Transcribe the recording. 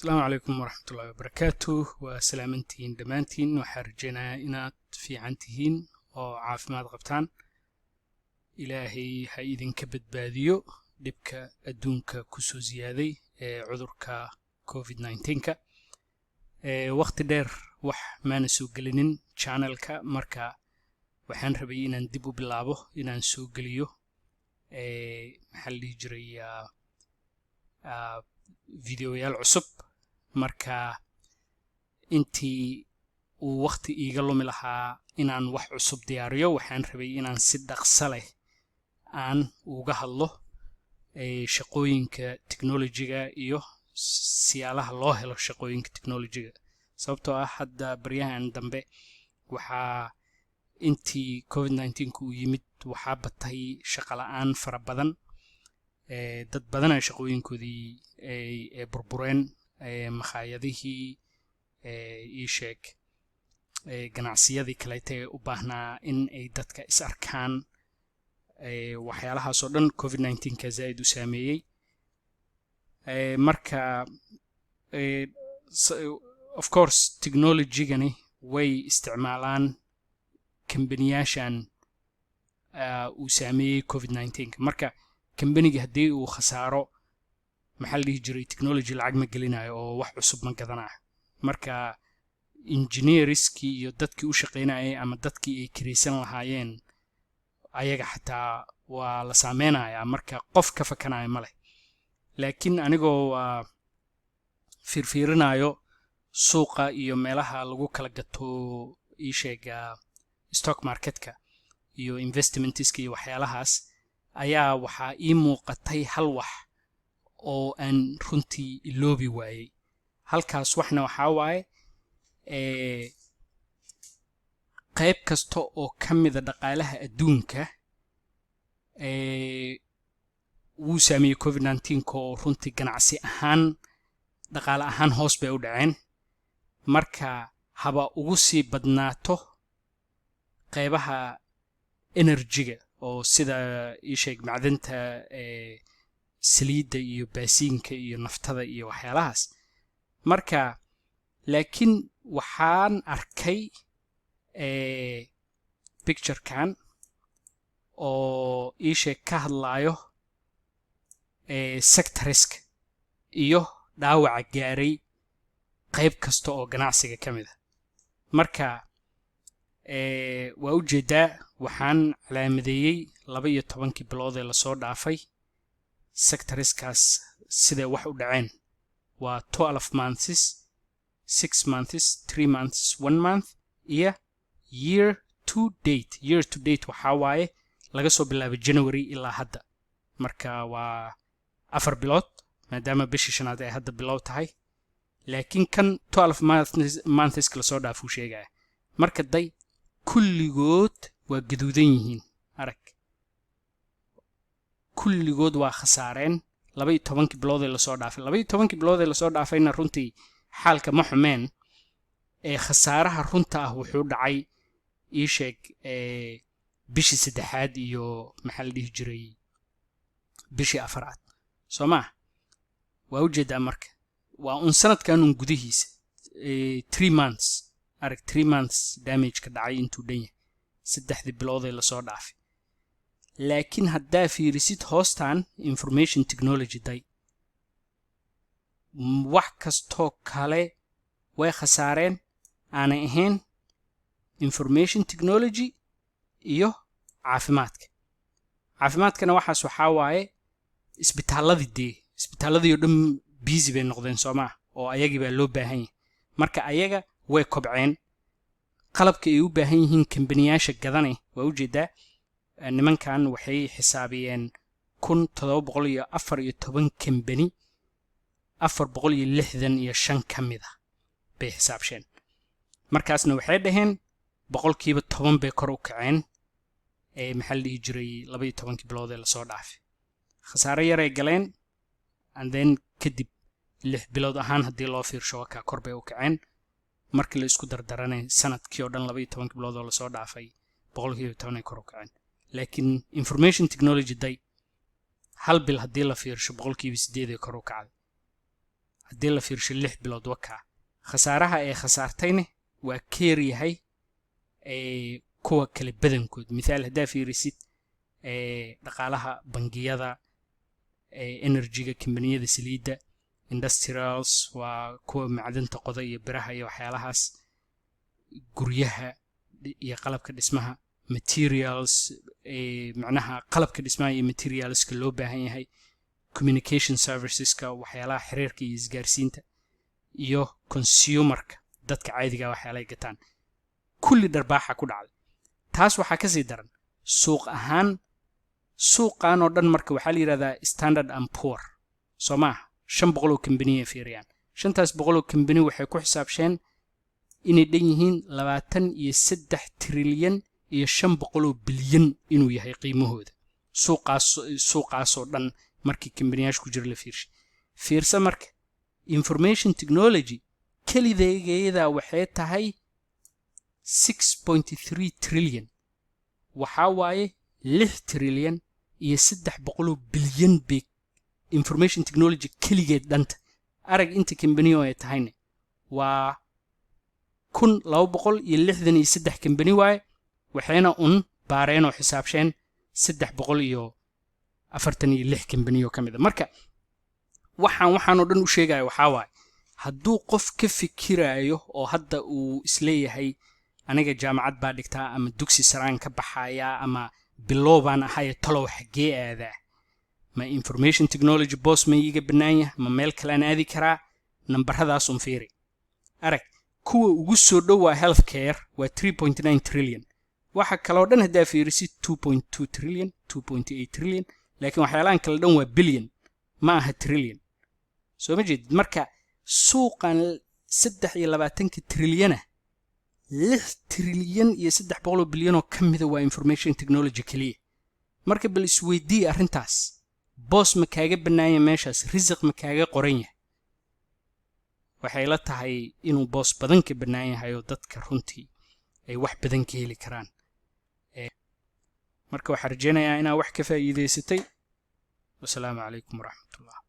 السلام عليكم ورحمة الله وبركاته وسلامتين دمانتين وحرجنا إنات في عنتهين وعافمات غبتان إلهي هايدين كبد باديو دبك أدونك كسو زيادي عذرك كوفيد-19 وقت دير وح ما نسو قلنين channelك مركا وحان ربي إنان دبو بلابو إنان سو قليو محل يجري فيديويال عصب marka intii uu waqti iiga lumi lahaa inaan wax cusub diyaariyo waxaan rabay inaan si dhaqso leh aan uga hadlo shaqooyinka technology-ga iyo siyaalaha loo helo shaqooyinka technology-ga sababtoo ah hadda baryahan dambe waxaa intii covid-19 ku yimid waxaa batay shaqo la'aan fara badan dad badan ay shaqooyinkoodii ay burbureen makhaayadihii sheeg ganacsiyadii kaleete u baahnaa in ay dadka is arkaan waxyaalahaas oo dhan covid-19 ka zaid u saameeyay marka of course technology-gani way isticmaalaan kambaniyashan uu saameeyay covid-19 marka kambaniga haddii uu khasaaro maxal dhihi jiray technology lacag ma gelinayo oo wax cusub ma gadanayo marka engineerskii iyo dadkii u shaqeynayay ama dadkii ay kireysan lahaayeen ayaga xataa waa la saameynayaa marka qof ka fakanayo ma leh laakiin anigoo fiirfiirinayo suuqa iyo meelaha lagu kala gato sheega stock marketka iyo investmentska iyo waxyaalahaas ayaa waxaa ii muuqatay hal wax oo aan runtii iloobi waayay halkaas waxna waxaa waaye qayb kasta oo ka mida dhaqaalaha adduunka wuu saameeyay covid-19 oo runtii ganacsi ahaan dhaqaale ahaan hoos bay u dhaceen marka haba ugu sii badnaato qaybaha energy-ga oo sida sheeg macdanta saliidda iyo baasiinka iyo naftada iyo waxyaalahaas marka laakiin waxaan arkay picturekan oo sheeg ka hadlayo sector-risk iyo dhaawaca gaaray qayb kasta oo ganacsiga ka mid ah marka waa ujeedaa waxaan calaamadeeyey 12 bilood ee lasoo dhaafay sector-riskaas sidee wax u dhaceen waa 12 months 6 months 3 months 1 month iyo year to date waxaa waaye laga soo bilaabo January ilaa hadda marka waa 4 bilood maadaama bishii shanaad ay hadda bilow tahay laakiin kan 12 months kala soo dhaafuu sheegaya marka day kulligood waa gaduudan yihiin arag kulligood waa khasaareen 12 bilood ee lasoo dhaafay 12 bilood ee lasoo dhaafayna runtii xaalka ma xumeen khasaaraha runta ah wuxuu dhacay sheeg bishii saddexaad iyo maxal dhihi jiray bishii afraad Soomaa waa ujeedaa marka waa sanadkan gudihiisa 3 months arag 3 months damage ka dhacay intuu dhan yahay saddexdii bilood ee lasoo dhaafay laakiin haddaa fiirisid hoostan information technology day wax kastoo kale way khasaareen aanay ahayn information technology iyo caafimaadkana waxaa waaye isbitaaladii oo dhan busy bay noqdeen Soomaa oo ayagii baa loo baahan yahay marka ayaga way kobceen qalabka ay u baahan yihiin kambaniyasha gadanay waa ujeedaa nimankan waxay xisaabiyeen 1714 kambani 465 kamida bay xisaabsheen markaasna waxay dhaheen boqolkiiba 10 bay kor u kaceen maxal dhihi jiray 12 bilood ee lasoo dhaafay khasaare yar ay galeen and then kadib 6 bilood ahaan haddii loo fiirsho ka kor bay u kaceen markii la isku dardaranay sanadkii oo dhan 12 bilood oo lasoo dhaafay boqolkiiba 10 ay kor u kaceen laakiin information technology day hal bil haddii la fiirsho boqolkiiba 8 ay kor u kacday haddii la fiirsho 6 bilood wakaa khasaaraha ay khasaartayne waa keer yahay kuwa kale badankood mithaal haddaa fiirisid dhaqaalaha bangiyada energy-ga kambaniyada saliidda industrials waa kuwa macdanta qoda iyo biraha iyo waxyaalahaas guryaha iyo qalabka dhismaha materials macnaha qalabka dhismaha iyo materialska loo baahan yahay communication serviceska waxyaalaha xiriirka iyo isgaarsiinta iyo consumerka dadka caadiga waxyaalaha gataan kulli dharbaaxa ku dhacday taas waxaa ka sii daran suuq ahaan suuqan oo dhan marka waxaa la yiraahdaa Standard and Poor Soomaa 500 oo company fiiriyaan 500 oo company waxay ku xisaabsheen inay dhan yihiin 23 trilyan iyo 500 bilyan inuu yahay qiimahooda suuqaas oo dhan markii company-yaashu ku jira la fiirsa marka information technology kalideegeeda waxay tahay 6.3 trilyan waxa waaye 6 trilyan iyo 300 bilyan big information technology kaligeed dhanta arag inta company oo ay tahayna waa 1263 company waaye waxayna baareen oo xisaabsheen 346 company oo kamid marka waxaan oo dhan u sheegayo waxa waaye hadduu qof ka fikirayo oo hadda uu isleeyahay aniga jaamacad baa dhigtaa ama dugsi saraan ka baxaya ama bilowbaan ahay talow xagee aadaa ma information technology boss ma iga banaanya ma meel kale aan aadi karaa nambaradaas fiiri arag kuwa ugu soo dhow waa healthcare waa 3.9 trillion waxa kale oo dhan hadaa fiirisid 2.2 trillion 2.8 trillion laakiin waxyaalahan kale dhan waa billion ma aha trillion soo ma jeed marka suuqan 23 trillion 6 trilyan iyo 300 bilyan oo kamida waa information technology kaliya marka bal isweydii arintaas boss ma kaaga banaaya meeshaas risiq ma kaaga qoran yahay waxay la tahay inuu boss badan ka banaan yahay oo dadka runtii ay wax badan ka heli karaan marka waxaan rajaynayaa inaa wax ka faa'iideysatay wassalaamu calaykum waraxmatullaah